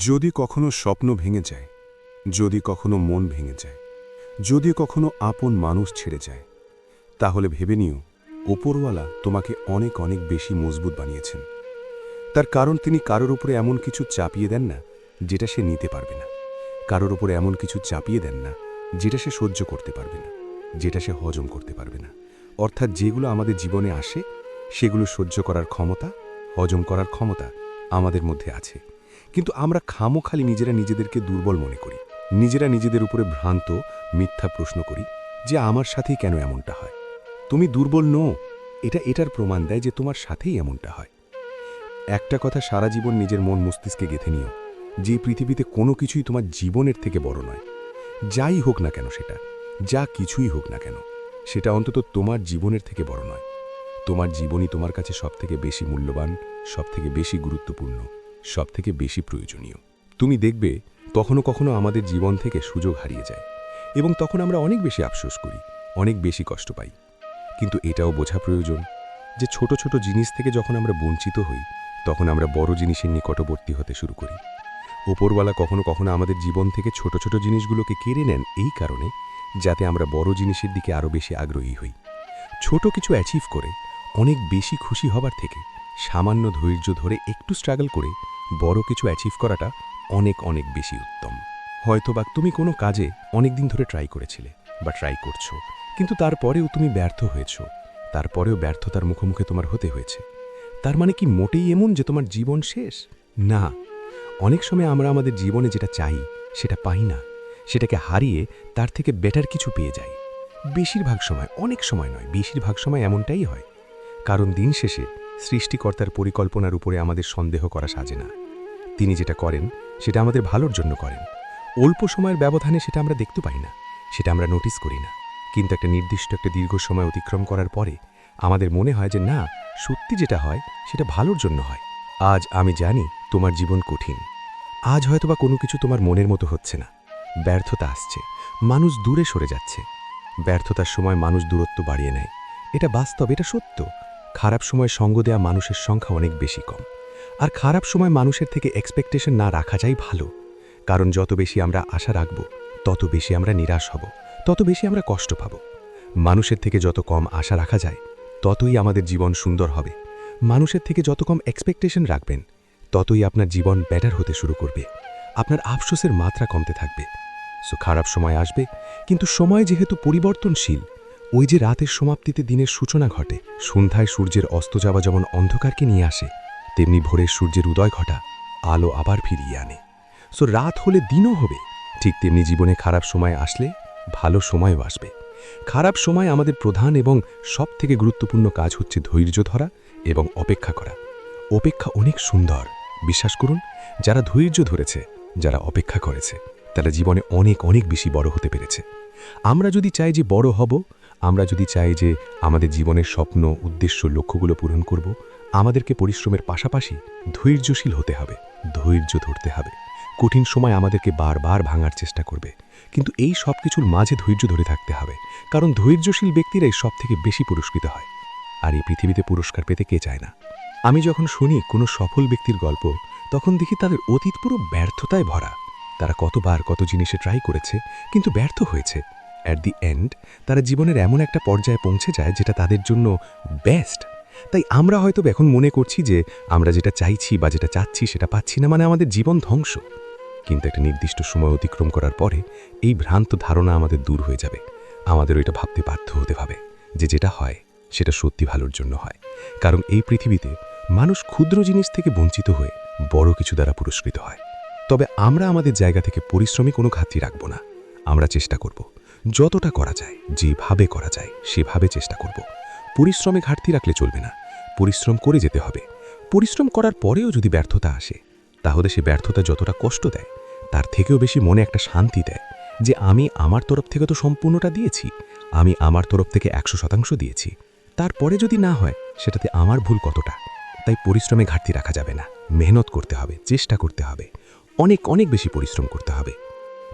যদি কখনো স্বপ্ন ভেঙে যায়, যদি কখনো মন ভেঙে যায়, যদি কখনো আপন মানুষ ছেড়ে যায়, তাহলে ভেবে নিও ওপরওয়ালা তোমাকে অনেক অনেক বেশি মজবুত বানিয়েছেন। তার কারণ তিনি কারোর উপরে এমন কিছু চাপিয়ে দেন না যেটা সে নিতে পারবে না, কারোর উপরে এমন কিছু চাপিয়ে দেন না যেটা সে সহ্য করতে পারবে না, যেটা সে হজম করতে পারবে না। অর্থাৎ যেগুলো আমাদের জীবনে আসে সেগুলো সহ্য করার ক্ষমতা, হজম করার ক্ষমতা আমাদের মধ্যে আছে। কিন্তু আমরা খামোখালি নিজেরা নিজেদেরকে দুর্বল মনে করি, নিজেরা নিজেদের উপরে ভ্রান্ত মিথ্যা প্রশ্ন করি যে আমার সাথেই কেন এমনটা হয়। তুমি দুর্বল নও, এটার প্রমাণ দেয় যে তোমার সাথেই এমনটা হয়। একটা কথা সারা জীবন নিজের মন মস্তিষ্কে গেঁথে নিও, যে পৃথিবীতে কোনো কিছুই তোমার জীবনের থেকে বড় নয়। যাই হোক না কেন সেটা, যা কিছুই হোক না কেন, সেটা অন্তত তোমার জীবনের থেকে বড় নয়। তোমার জীবনই তোমার কাছে সবথেকে বেশি মূল্যবান, সবথেকে বেশি গুরুত্বপূর্ণ, সবথেকে বেশি প্রয়োজনীয়। তুমি দেখবে কখনো কখনো আমাদের জীবন থেকে সুযোগ হারিয়ে যায় এবং তখন আমরা অনেক বেশি আফসোস করি, অনেক বেশি কষ্ট পাই। কিন্তু এটাও বোঝা প্রয়োজন যে ছোট ছোট জিনিস থেকে যখন আমরা বঞ্চিত হই, তখন আমরা বড় জিনিসের নিকটবর্তী হতে শুরু করি। ওপরওয়ালা কখনো কখনো আমাদের জীবন থেকে ছোট ছোট জিনিসগুলোকে কেড়ে নেন এই কারণে, যাতে আমরা বড় জিনিসের দিকে আরও বেশি আগ্রহী হই। ছোট কিছু অ্যাচিভ করে অনেক বেশি খুশি হবার থেকে সামান্য ধৈর্য ধরে একটু স্ট্রাগল করে বড় কিছু অ্যাচিভ করাটা অনেক অনেক বেশি উত্তম। হয়তোবা তুমি কোনো কাজে অনেক দিন ধরে ট্রাই করেছিলে বা ট্রাই করছো, কিন্তু তারপরেও তুমি ব্যর্থ হয়েছো, তারপরেও ব্যর্থতার মুখোমুখি তোমার হতে হয়েছে। তার মানে কি মোটেই এমন যে তোমার জীবন শেষ? না। অনেক সময় আমরা আমাদের জীবনে যেটা চাই সেটা পাই না, সেটাকে হারিয়ে তার থেকে বেটার কিছু পেয়ে যাই। বেশিরভাগ সময়, অনেক সময় নয়, বেশিরভাগ সময় এমনটাই হয়। কারণ দিন শেষে সৃষ্টিকর্তার পরিকল্পনার উপরে আমাদের সন্দেহ করা সাজে না। তিনি যেটা করেন সেটা আমাদের ভালোর জন্য করেন। অল্প সময়ের ব্যবধানে সেটা আমরা দেখতে পাই না, সেটা আমরা নোটিস করি না। কিন্তু একটা নির্দিষ্ট দীর্ঘ সময় অতিক্রম করার পরে আমাদের মনে হয় যে না, সত্যি যেটা হয় সেটা ভালোর জন্য হয়। আজ আমি জানি তোমার জীবন কঠিন। আজ হয়তোবা কোনো কিছু তোমার মনের মতো হচ্ছে না। ব্যর্থতা আসছে, মানুষ দূরে সরে যাচ্ছে। ব্যর্থতার সময় মানুষ দূরত্ব বাড়িয়ে নেয়, এটা বাস্তব, এটা সত্য। খারাপ সময় সঙ্গ দেয়া মানুষের সংখ্যা অনেক বেশি কম। আর খারাপ সময় মানুষের থেকে এক্সপেকটেশন না রাখাটাই ভালো। কারণ যত বেশি আমরা আশা রাখব, তত বেশি আমরা নিরাশ হব, তত বেশি আমরা কষ্ট পাব। মানুষের থেকে যত কম আশা রাখা যায়, ততই আমাদের জীবন সুন্দর হবে। মানুষের থেকে যত কম এক্সপেকটেশন রাখবেন, ততই আপনার জীবন বেটার হতে শুরু করবে। আপনার আফসোসের মাত্রা কমতে থাকবে। সো খারাপ সময় আসবে, কিন্তু সময় যেহেতু পরিবর্তনশীল, ওই যে রাতের সমাপ্তিতে দিনের সূচনা ঘটে, সন্ধ্যায় সূর্যের অস্ত যাওয়া যেমন অন্ধকারকে নিয়ে আসে, তেমনি ভোরের সূর্যের উদয় ঘটা আলো আবার ফিরিয়ে আনে। সো রাত হলে দিনও হবে, ঠিক তেমনি জীবনে খারাপ সময় আসলে ভালো সময়ও আসবে। খারাপ সময় আমাদের প্রধান এবং সবথেকে গুরুত্বপূর্ণ কাজ হচ্ছে ধৈর্য ধরা এবং অপেক্ষা করা। অপেক্ষা অনেক সুন্দর, বিশ্বাস করুন। যারা ধৈর্য ধরেছে, যারা অপেক্ষা করেছে, তারা জীবনে অনেক অনেক বেশি বড় হতে পেরেছে। আমরা যদি চাই যে বড় হব, আমরা যদি চাই যে আমাদের জীবনের স্বপ্ন, উদ্দেশ্য, লক্ষ্যগুলো পূরণ করব, আমাদেরকে পরিশ্রমের পাশাপাশি ধৈর্যশীল হতে হবে, ধৈর্য ধরতে হবে। কঠিন সময় আমাদেরকে বারবার ভাঙার চেষ্টা করবে, কিন্তু এই সব কিছুর মাঝে ধৈর্য ধরে থাকতে হবে। কারণ ধৈর্যশীল ব্যক্তিরাই সবথেকে বেশি পুরস্কৃত হয়। আর এই পৃথিবীতে পুরস্কার পেতে কে চায় না? আমি যখন শুনি কোনো সফল ব্যক্তির গল্প, তখন দেখি তাদের অতীত পুরো ব্যর্থতায় ভরা। তারা কতবার কত জিনিসে ট্রাই করেছে, কিন্তু ব্যর্থ হয়েছে। অ্যাট দি এন্ড তারা জীবনের এমন একটা পর্যায়ে পৌঁছে যায় যেটা তাদের জন্য বেস্ট। তাই আমরা হয়তো এখন মনে করছি যে আমরা যেটা চাইছি বা যেটা চাচ্ছি সেটা পাচ্ছি না, মানে আমাদের জীবন ধ্বংস। কিন্তু একটা নির্দিষ্ট সময় অতিক্রম করার পরে এই ভ্রান্ত ধারণা আমাদের দূর হয়ে যাবে। আমাদের ওইটা ভাবতে বাধ্য হতে হবে যে যেটা হয় সেটা সত্যি ভালোর জন্য হয়। কারণ এই পৃথিবীতে মানুষ ক্ষুদ্র জিনিস থেকে বঞ্চিত হয়ে বড় কিছু দ্বারা পুরস্কৃত হয়। তবে আমরা আমাদের জায়গা থেকে পরিশ্রমী কোনো ঘাটতি রাখব না। আমরা চেষ্টা করব যতটা করা যায়, যেভাবে করা যায় সেভাবে চেষ্টা করব। পরিশ্রমে ঘাটতি রাখলে চলবে না, পরিশ্রম করে যেতে হবে। পরিশ্রম করার পরেও যদি ব্যর্থতা আসে, তাহলে সে ব্যর্থতা যতটা কষ্ট দেয়, তার থেকেও বেশি মনে একটা শান্তি দেয় যে আমি আমার তরফ থেকে তো সম্পূর্ণটা দিয়েছি, আমি আমার তরফ থেকে 100% দিয়েছি। তারপরে যদি না হয়, সেটাতে আমার ভুল কতটা। তাই পরিশ্রমে ঘাটতি রাখা যাবে না, মেহনত করতে হবে, চেষ্টা করতে হবে, অনেক অনেক বেশি পরিশ্রম করতে হবে।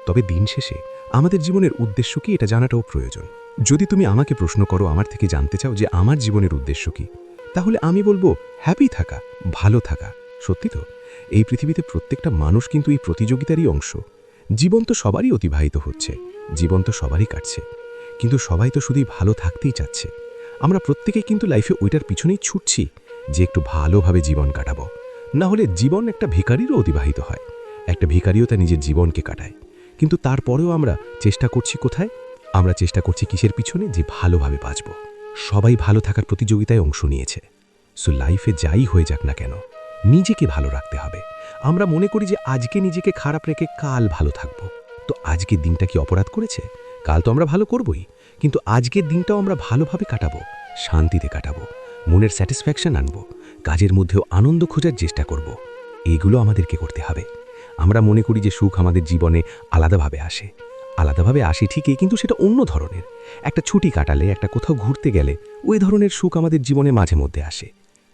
তবে দিন শেষে আমাদের জীবনের উদ্দেশ্য কি, এটা জানাটাও প্রয়োজন। যদি তুমি আমাকে প্রশ্ন করো, আমার থেকে জানতে চাও যে আমার জীবনের উদ্দেশ্য কি, তাহলে আমি বলবো হ্যাপি থাকা, ভালো থাকা। সত্যি তো, এই পৃথিবীতে প্রত্যেকটা মানুষ কিন্তু এই প্রতিযোগিতারই অংশ। জীবন তো সবারই অতিবাহিত হচ্ছে, জীবন তো সবারই কাটছে, কিন্তু সবাই তো শুধুই ভালো থাকতেই চাচ্ছে। আমরা প্রত্যেকেই কিন্তু লাইফে ওইটার পিছনেই ছুটছি যে একটু ভালোভাবে জীবন কাটাবো। না হলে জীবন একটা ভিখারিরও অতিবাহিত হয়। একটা ভিখারিও তার নিজের জীবনকে কাটায়, কিন্তু তারপরেও আমরা চেষ্টা করছি কোথায়? আমরা চেষ্টা করছি কিসের পিছনে? যে ভালোভাবে বাঁচব। সবাই ভালো থাকার প্রতিযোগিতায় অংশ নিয়েছে। সো লাইফে যাই হয়ে যাক না কেন, নিজেকে ভালো রাখতে হবে। আমরা মনে করি যে আজকে নিজেকে খারাপ রেখে কাল ভালো থাকব। তো আজকের দিনটা কি অপরাধ করেছে? কাল তো আমরা ভালো করবই, কিন্তু আজকের দিনটাও আমরা ভালোভাবে কাটাবো, শান্তিতে কাটাবো, মনের স্যাটিসফ্যাকশন আনবো, কাজের মধ্যেও আনন্দ খোঁজার চেষ্টা করব। এইগুলো আমাদেরকে করতে হবে। আমরা মনে করি যে সুখ আমাদের জীবনে আলাদাভাবে আসে। আলাদাভাবে আসে ঠিকই, কিন্তু সেটা অন্য ধরনের। একটা ছুটি কাটালে, একটা কোথাও ঘুরতে গেলে ওই ধরনের সুখ আমাদের জীবনে মাঝে মধ্যে আসে।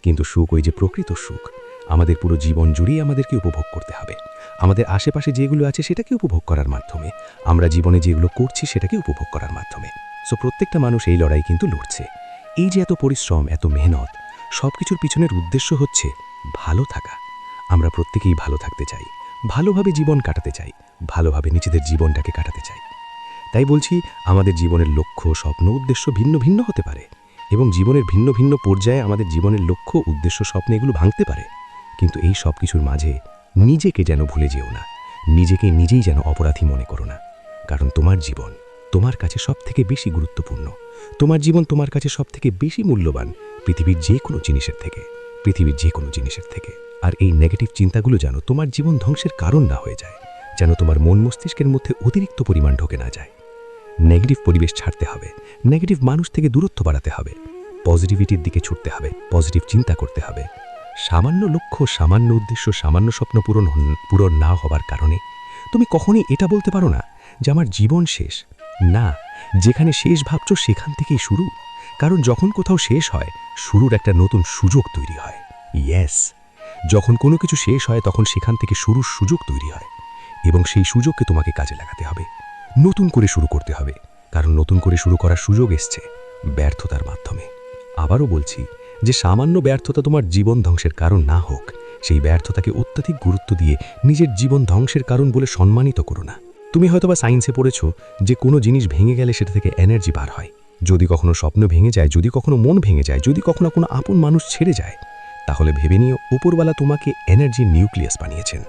কিন্তু সুখ, ওই যে প্রকৃত সুখ, আমাদের পুরো জীবন জুড়েই আমাদেরকে উপভোগ করতে হবে। আমাদের আশেপাশে যেগুলো আছে সেটাকে উপভোগ করার মাধ্যমে, আমরা জীবনে যেগুলো করছি সেটাকে উপভোগ করার মাধ্যমে। সো প্রত্যেকটা মানুষ এই লড়াই কিন্তু লড়ছে। এই যে এত পরিশ্রম, এত মেহনত, সব কিছুর পিছনের উদ্দেশ্য হচ্ছে ভালো থাকা। আমরা প্রত্যেকেই ভালো থাকতে চাই, ভালোভাবে জীবন কাটাতে চাই, ভালোভাবে নিজেদের জীবনটাকে কাটাতে চাই। তাই বলছি, আমাদের জীবনের লক্ষ্য, স্বপ্ন, উদ্দেশ্য ভিন্ন ভিন্ন হতে পারে, এবং জীবনের ভিন্ন ভিন্ন পর্যায়ে আমাদের জীবনের লক্ষ্য, উদ্দেশ্য, স্বপ্ন এগুলো ভাঙতে পারে। কিন্তু এই সব কিছুর মাঝে নিজেকে যেন ভুলে যেও না, নিজেকে নিজেই যেন অপরাধী মনে করো না। কারণ তোমার জীবন তোমার কাছে সবথেকে বেশি গুরুত্বপূর্ণ। তোমার জীবন তোমার কাছে সবথেকে বেশি মূল্যবান পৃথিবীর যে কোনো জিনিসের থেকে, পৃথিবীর যে কোনো জিনিসের থেকে। আর এই নেগেটিভ চিন্তাগুলো যেন তোমার জীবন ধ্বংসের কারণ না হয়ে যায়, যেন তোমার মন মস্তিষ্কের মধ্যে অতিরিক্ত পরিমাণ ঢোকে না যায়। নেগেটিভ পরিবেশ ছাড়তে হবে, নেগেটিভ মানুষ থেকে দূরত্ব বাড়াতে হবে, পজিটিভিটির দিকে ছুটতে হবে, পজিটিভ চিন্তা করতে হবে। সামান্য লক্ষ্য, সামান্য উদ্দেশ্য, সামান্য স্বপ্ন পূরণ না হবার কারণে তুমি কখনই এটা বলতে পারো না যে আমার জীবন শেষ। না, যেখানে শেষ ভাবছো সেখান থেকেই শুরু। কারণ যখন কোথাও শেষ হয়, শুরুর একটা নতুন সুযোগ তৈরি হয়। ইয়েস, যখন কোনো কিছু শেষ হয় তখন সেখান থেকে শুরুর সুযোগ তৈরি হয়, এবং সেই সুযোগকে তোমাকে কাজে লাগাতে হবে, নতুন করে শুরু করতে হবে। কারণ নতুন করে শুরু করার সুযোগ এসছে ব্যর্থতার মাধ্যমে। আবারও বলছি যে সামান্য ব্যর্থতা তোমার জীবন ধ্বংসের কারণ না হোক, সেই ব্যর্থতাকে অত্যাধিক গুরুত্ব দিয়ে নিজের জীবন ধ্বংসের কারণ বলে সম্মানিত করো না। তুমি হয়তোবা সায়েন্সে পড়েছো যে কোনো জিনিস ভেঙে গেলে সেটা থেকে এনার্জি বার হয়। যদি কখনো স্বপ্ন ভেঙে যায়, যদি কখনো মন ভেঙে যায়, যদি কখনো কোনো আপন মানুষ ছেড়ে যায়, তাহলে ভেবে নিও উপরওয়ালা তোমাকে এনার্জির নিউক্লিয়াস বানিয়েছেন।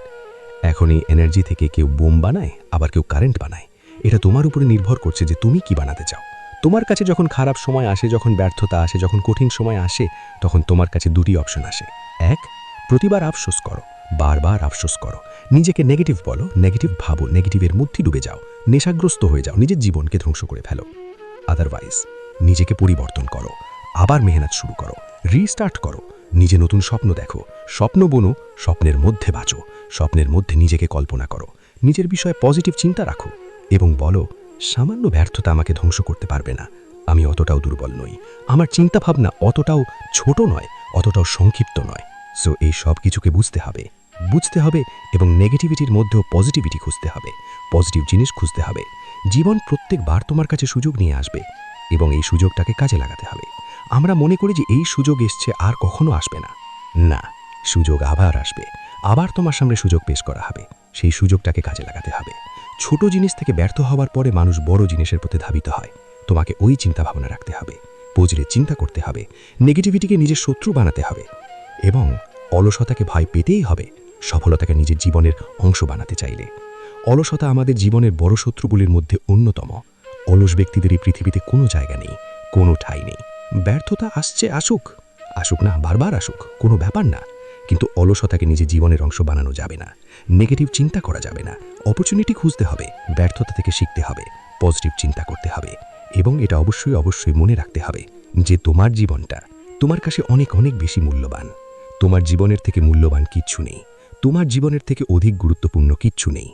এখন এই এনার্জি থেকে কেউ বোম বানায়, আবার কেউ কারেন্ট বানায়। এটা তোমার উপরে নির্ভর করছে যে তুমি কি বানাতে চাও। তোমার কাছে যখন খারাপ সময় আসে, যখন ব্যর্থতা আসে, যখন কঠিন সময় আসে, তখন তোমার কাছে দুটি অপশন আসে। এক, প্রতিবার আফসোস করো, বারবার আফসোস করো, নিজেকে নেগেটিভ বলো, নেগেটিভ ভাবো, নেগেটিভের মধ্যে ডুবে যাও, নেশাগ্রস্ত হয়ে যাও, নিজের জীবনকে ধ্বংস করে ফেলো। আদারওয়াইজ নিজেকে পরিবর্তন করো, আবার মেহনত শুরু করো, রিস্টার্ট করো, নিজে নতুন স্বপ্ন দেখো, স্বপ্ন বোনো, স্বপ্নের মধ্যে বাঁচো, স্বপ্নের মধ্যে নিজেকে কল্পনা করো, নিজের বিষয়ে পজিটিভ চিন্তা রাখো, এবং বলো সামান্য ব্যর্থতা আমাকে ধ্বংস করতে পারবে না। আমি অতটাও দুর্বল নই, আমার চিন্তাভাবনা অতটাও ছোট নয়, অতটাও সংক্ষিপ্ত নয়। সো এই সব কিছুকে বুঝতে হবে এবং নেগেটিভিটির মধ্যেও পজিটিভিটি খুঁজতে হবে, পজিটিভ জিনিস খুঁজতে হবে। জীবন প্রত্যেকবার তোমার কাছে সুযোগ নিয়ে আসবে, এবং এই সুযোগটাকে কাজে লাগাতে হবে। আমরা মনে করি যে এই সুযোগ এসছে, আর কখনো আসবে না। না, সুযোগ আবার আসবে, আবার তোমার সামনে সুযোগ পেশ করা হবে। সেই সুযোগটাকে কাজে লাগাতে হবে। ছোট জিনিস থেকে ব্যর্থ হওয়ার পরে মানুষ বড় জিনিসের প্রতি ধাবিত হয়। তোমাকে ওই চিন্তা ভাবনা রাখতে হবে, পজিটিভ চিন্তা করতে হবে, নেগেটিভিটিকে নিজের শত্রু বানাতে হবে, এবং অলসতাকে ভয় পেতেই হবে সফলতাকে নিজের জীবনের অংশ বানাতে চাইলে। অলসতা আমাদের জীবনের বড় শত্রুগুলির মধ্যে অন্যতম। অলস ব্যক্তিদের এই পৃথিবীতে কোনো জায়গা নেই, কোনো ঠাঁই নেই। ব্যর্থতা আসছে, আসুক, আসুক না, বারবার আসুক, কোনো ব্যাপার না। কিন্তু অলসতাকে নিজের জীবনের অংশ বানানো যাবে না, নেগেটিভ চিন্তা করা যাবে না। অপরচুনিটি খুঁজতে হবে, ব্যর্থতা থেকে শিখতে হবে, পজিটিভ চিন্তা করতে হবে, এবং এটা অবশ্যই মনে রাখতে হবে যে তোমার জীবনটা তোমার কাছে অনেক অনেক বেশি মূল্যবান। তোমার জীবনের থেকে মূল্যবান কিচ্ছু নেই, তোমার জীবনের থেকে অধিক গুরুত্বপূর্ণ কিচ্ছু নেই।